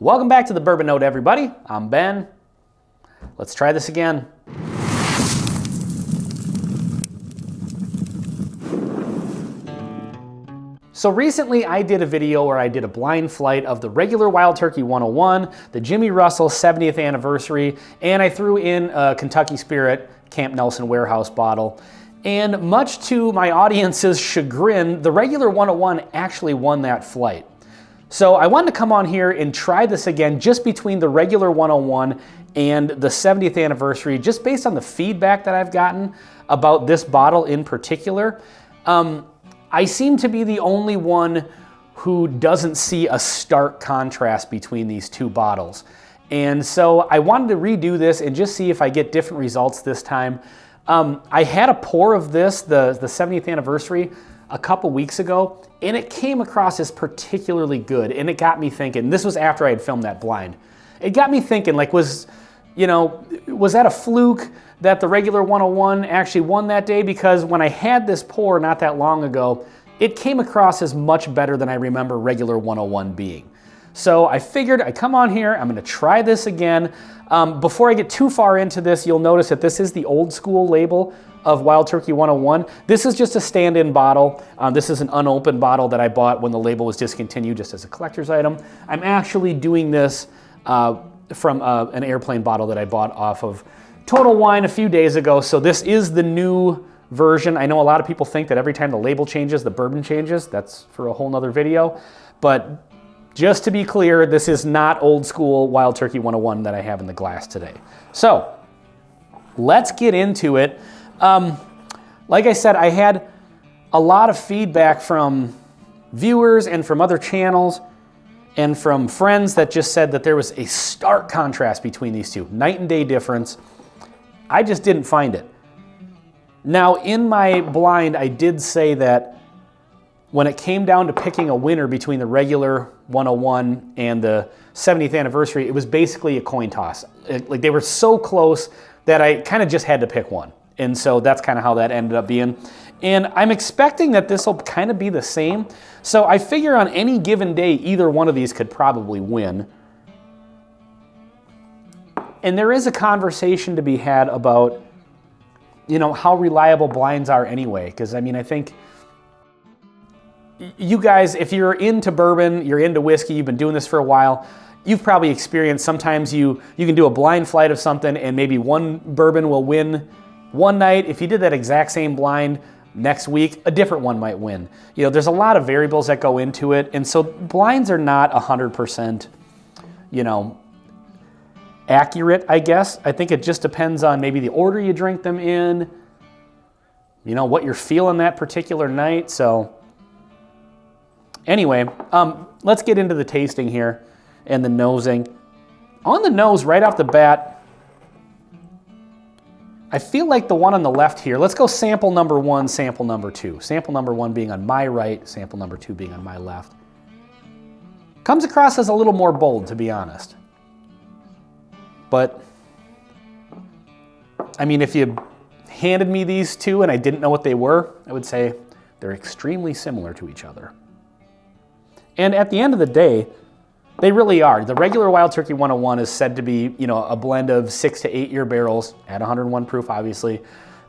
Welcome back to the Bourbon Note, everybody. I'm Ben. Let's try this again. So recently I did a video where I did a blind flight of the regular Wild Turkey 101, the Jimmy Russell 70th anniversary, and I threw in a Kentucky Spirit Camp Nelson Warehouse bottle. And much to my audience's chagrin, the regular 101 actually won that flight. So I wanted to come on here and try this again just between the regular 101 and the 70th anniversary, just based on the feedback that I've gotten about this bottle in particular. I seem to be the only one who doesn't see a stark contrast between these two bottles. And so I wanted to redo this and just see if I get different results this time. I had a pour of this, the 70th anniversary, a couple weeks ago, and it came across as particularly good, and it got me thinking. This was after I had filmed that blind. It got me thinking, like, was that a fluke that the regular 101 actually won that day? Because when I had this pour not that long ago, it came across as much better than I remember regular 101 being. So I figured I'd come on here, I'm gonna try this again. Before I get too far into this, you'll notice that this is the old school label of Wild Turkey 101. This is just a stand-in bottle. This is an unopened bottle that I bought when the label was discontinued, just as a collector's item. I'm actually doing this from an airplane bottle that I bought off of Total Wine a few days ago. So this is the new version. I know a lot of people think that every time the label changes, the bourbon changes. That's for a whole nother video. But just to be clear, this is not old school Wild Turkey 101 that I have in the glass today. So let's get into it. Like I said, I had a lot of feedback from viewers and from other channels and from friends that just said that there was a stark contrast between these two, night and day difference. I just didn't find it. Now, in my blind, I did say that when it came down to picking a winner between the regular 101 and the 70th anniversary, it was basically a coin toss. Like, they were so close that I kind of just had to pick one. And so that's kind of how that ended up being. And I'm expecting that this will kind of be the same. So I figure on any given day, either one of these could probably win. And there is a conversation to be had about, how reliable blinds are anyway. Because, I mean, I think you guys, if you're into bourbon, you're into whiskey, you've been doing this for a while, you've probably experienced sometimes you can do a blind flight of something and maybe one bourbon will win one night. If you did that exact same blind next week, a different one might win. There's a lot of variables that go into it. And so blinds are not 100%, accurate, I guess. I think it just depends on maybe the order you drink them in, what you're feeling that particular night. So anyway, let's get into the tasting here and the nosing. On the nose, right off the bat, I feel like the one on the left here, let's go sample number one, sample number two. Sample number one being on my right, sample number two being on my left. Comes across as a little more bold, to be honest. But, I mean, if you handed me these two and I didn't know what they were, I would say they're extremely similar to each other. And at the end of the day, they really are. The regular Wild Turkey 101 is said to be, a blend of 6 to 8 year barrels at 101 proof, obviously.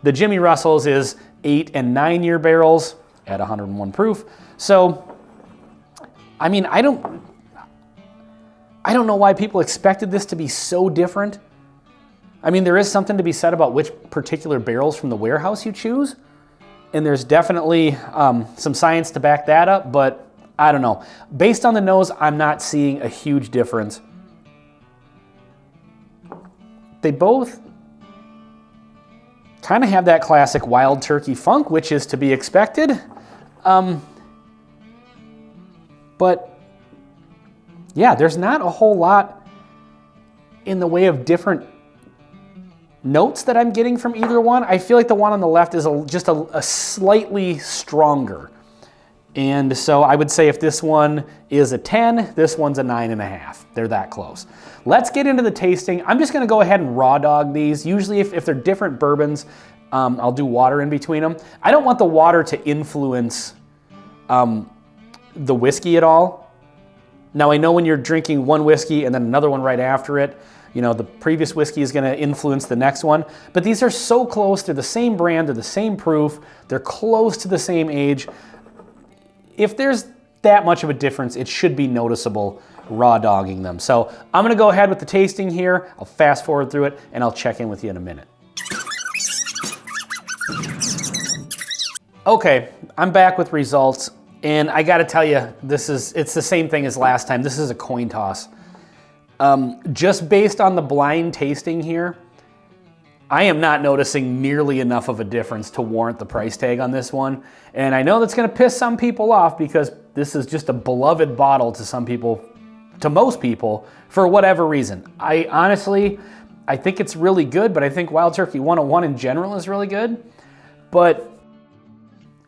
The Jimmy Russell's is 8 and 9 year barrels at 101 proof. So, I mean, I don't know why people expected this to be so different. I mean, there is something to be said about which particular barrels from the warehouse you choose. And there's definitely some science to back that up, but I don't know. Based on the nose, I'm not seeing a huge difference. They both kind of have that classic Wild Turkey funk, which is to be expected. But yeah, there's not a whole lot in the way of different notes that I'm getting from either one. I feel like the one on the left is just a slightly stronger. And so I would say if this one is a 10, this one's a 9.5. They're that close. Let's get into the tasting. I'm just gonna go ahead and raw dog these. Usually if they're different bourbons, I'll do water in between them. I don't want the water to influence the whiskey at all. Now I know when you're drinking one whiskey and then another one right after it, you know, the previous whiskey is going to influence the next one, but these are so close. They're the same brand, they're the same proof, they're close to the same age. If there's that much of a difference, it should be noticeable raw dogging them. So I'm going to go ahead with the tasting here. I'll fast forward through it and I'll check in with you in a minute. Okay, I'm back with results, and I gotta tell you, it's the same thing as last time. This is a coin toss. Just based on the blind tasting here, I am not noticing nearly enough of a difference to warrant the price tag on this one. And I know that's gonna piss some people off because this is just a beloved bottle to some people, to most people, for whatever reason. I honestly think it's really good, but I think Wild Turkey 101 in general is really good. But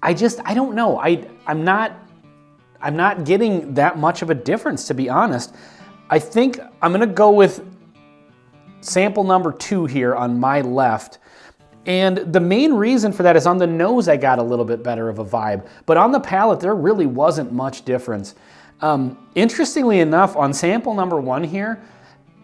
I don't know. I'm not getting that much of a difference, to be honest. I think I'm gonna go with sample number 2 here on my left. And the main reason for that is on the nose I got a little bit better of a vibe, but on the palate there really wasn't much difference. Interestingly enough, on sample number 1 here,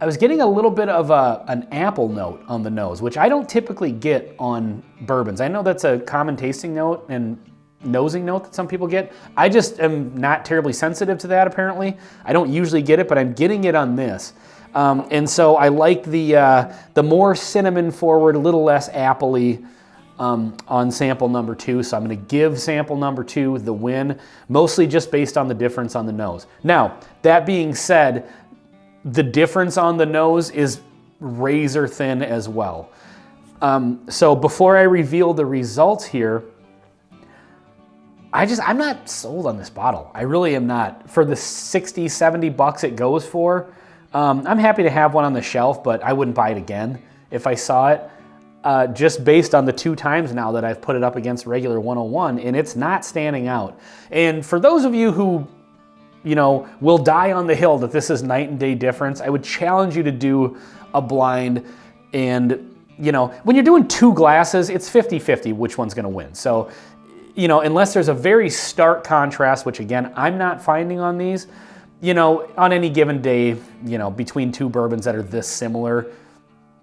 I was getting a little bit of an apple note on the nose, which I don't typically get on bourbons. I know that's a common tasting note and nosing note that some people get. I just am not terribly sensitive to that, apparently. I don't usually get it, but I'm getting it on this. And so I like the more cinnamon forward, a little less appley on sample number 2. So I'm gonna give sample number 2 the win, mostly just based on the difference on the nose. Now, that being said, the difference on the nose is razor thin as well. So before I reveal the results here, I'm not sold on this bottle. I really am not. For the 60, 70 bucks it goes for, I'm happy to have one on the shelf, but I wouldn't buy it again if I saw it. Just based on the 2 times now that I've put it up against regular 101, and it's not standing out. And for those of you who, you know, will die on the hill that this is night and day difference, I would challenge you to do a blind. And, you know, when you're doing 2 glasses, it's 50-50 which one's gonna win. So, you know, unless there's a very stark contrast, which again, I'm not finding on these, you know, on any given day, you know, between 2 bourbons that are this similar,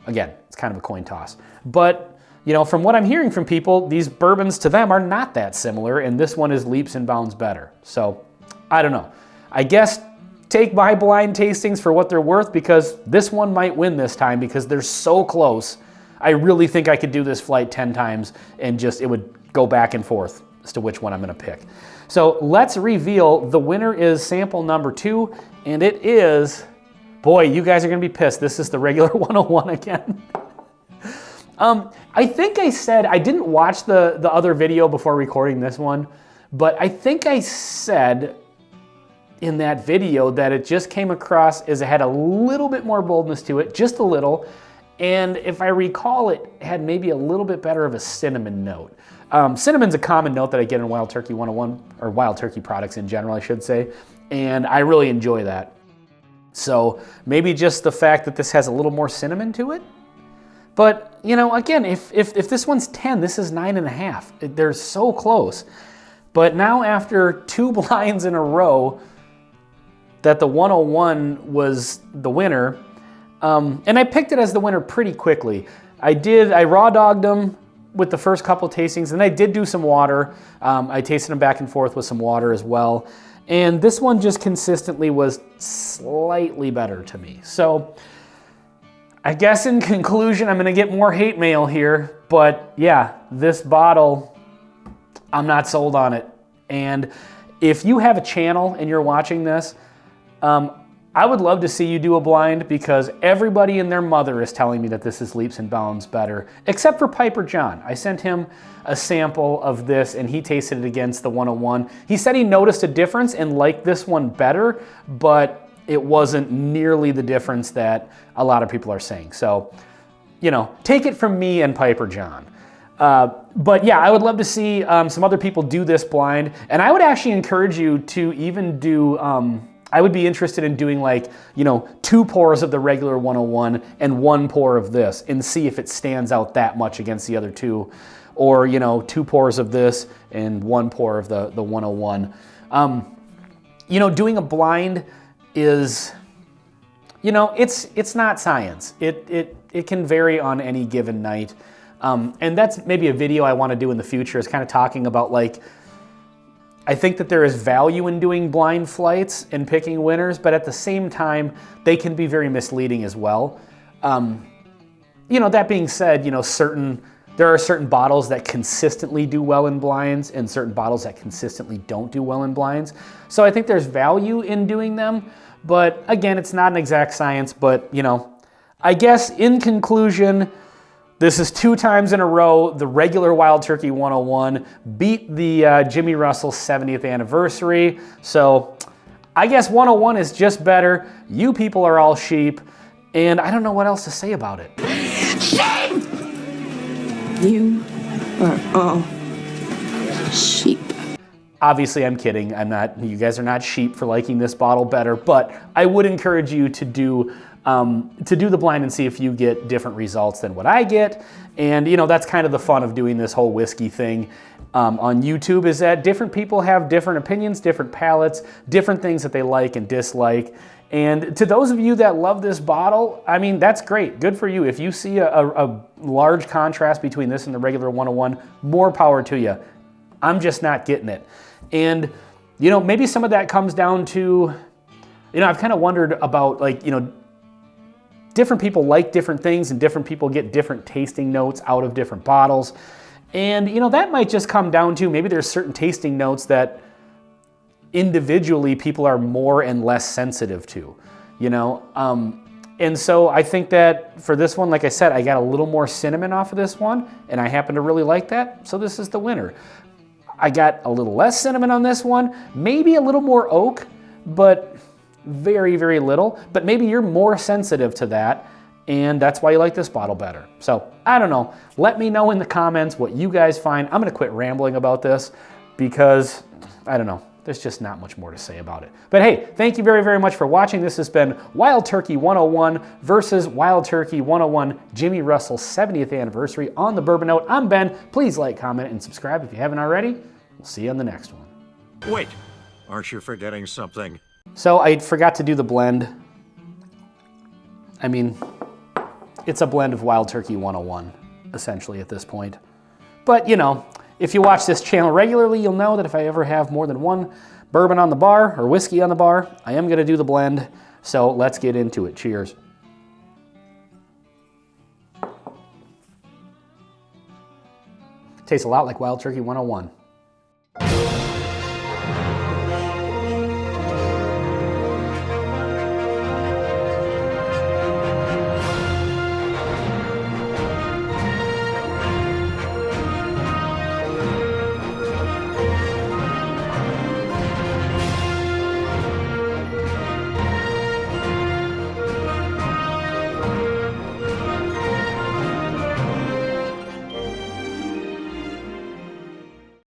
again, it's kind of a coin toss. But, you know, from what I'm hearing from people, these bourbons to them are not that similar, and this one is leaps and bounds better. So, I don't know. I guess take my blind tastings for what they're worth, because this one might win this time because they're so close. I really think I could do this flight 10 times and just, it would go back and forth as to which one I'm gonna pick. So let's reveal. The winner is sample number 2, and it is, boy, you guys are gonna be pissed. This is the regular 101 again. I think I said, I didn't watch the other video before recording this one, but I think I said in that video that it just came across as it had a little bit more boldness to it, just a little. And if I recall, it had maybe a little bit better of a cinnamon note. Cinnamon's a common note that I get in Wild Turkey 101, or Wild Turkey products in general, I should say, and I really enjoy that. So maybe just the fact that this has a little more cinnamon to it. But, you know, again, if this one's 10, this is 9.5. They're so close. But now after 2 blinds in a row that the 101 was the winner, and I picked it as the winner pretty quickly. I raw dogged them with the first couple tastings, and I did do some water. I tasted them back and forth with some water as well. And this one just consistently was slightly better to me. So I guess in conclusion, I'm gonna get more hate mail here, but yeah, this bottle, I'm not sold on it. And if you have a channel and you're watching this, I would love to see you do a blind, because everybody and their mother is telling me that this is leaps and bounds better, except for Piper John. I sent him a sample of this and he tasted it against the 101. He said he noticed a difference and liked this one better, but it wasn't nearly the difference that a lot of people are saying. So, you know, take it from me and Piper John. But yeah, I would love to see some other people do this blind, and I would actually encourage you to even do, I would be interested in doing, like, you know, 2 pours of the regular 101 and 1 pour of this, and see if it stands out that much against the other 2. Or, you know, 2 pours of this and 1 pour of the 101. You know, doing a blind is, you know, it's not science. It can vary on any given night. And that's maybe a video I want to do in the future, is kind of talking about, like, I think that there is value in doing blind flights and picking winners, but at the same time, they can be very misleading as well. You know, that being said, you know, there are certain bottles that consistently do well in blinds and certain bottles that consistently don't do well in blinds. So I think there's value in doing them, but again, it's not an exact science. But, you know, I guess in conclusion, this is 2 times in a row the regular Wild Turkey 101 beat the Jimmy Russell 70th anniversary. So I guess 101 is just better. You people are all sheep, and I don't know what else to say about it. Sheep! You are all sheep. Obviously, I'm kidding. You guys are not sheep for liking this bottle better, but I would encourage you to do the blind and see if you get different results than what I get. And, you know, that's kind of the fun of doing this whole whiskey thing on YouTube, is that different people have different opinions, different palates, different things that they like and dislike. And to those of you that love this bottle, I mean, that's great. Good for you. If you see a large contrast between this and the regular 101, more power to you. I'm just not getting it. And, you know, maybe some of that comes down to, you know, I've kind of wondered about, like, you know, different people like different things and different people get different tasting notes out of different bottles. And, you know, that might just come down to maybe there's certain tasting notes that individually people are more and less sensitive to, you know. And so I think that for this one, like I said, I got a little more cinnamon off of this one, and I happen to really like that, so this is the winner. I got a little less cinnamon on this one, maybe a little more oak, but very, very little. But maybe you're more sensitive to that, and that's why you like this bottle better. So I don't know. Let me know in the comments what you guys find. I'm gonna quit rambling about this because, I don't know, there's just not much more to say about it. But hey, thank you very, very much for watching. This has been Wild Turkey 101 versus Wild Turkey 101 Jimmy Russell 70th anniversary on the Bourbon Note. I'm Ben. Please like, comment, and subscribe if you haven't already. We'll see you on the next one. Wait, aren't you forgetting something? So I forgot to do the blend. I mean, it's a blend of Wild Turkey 101, essentially, at this point. But, you know, if you watch this channel regularly, you'll know that if I ever have more than one bourbon on the bar or whiskey on the bar, I am going to do the blend. So let's get into it. Cheers. Tastes a lot like Wild Turkey 101.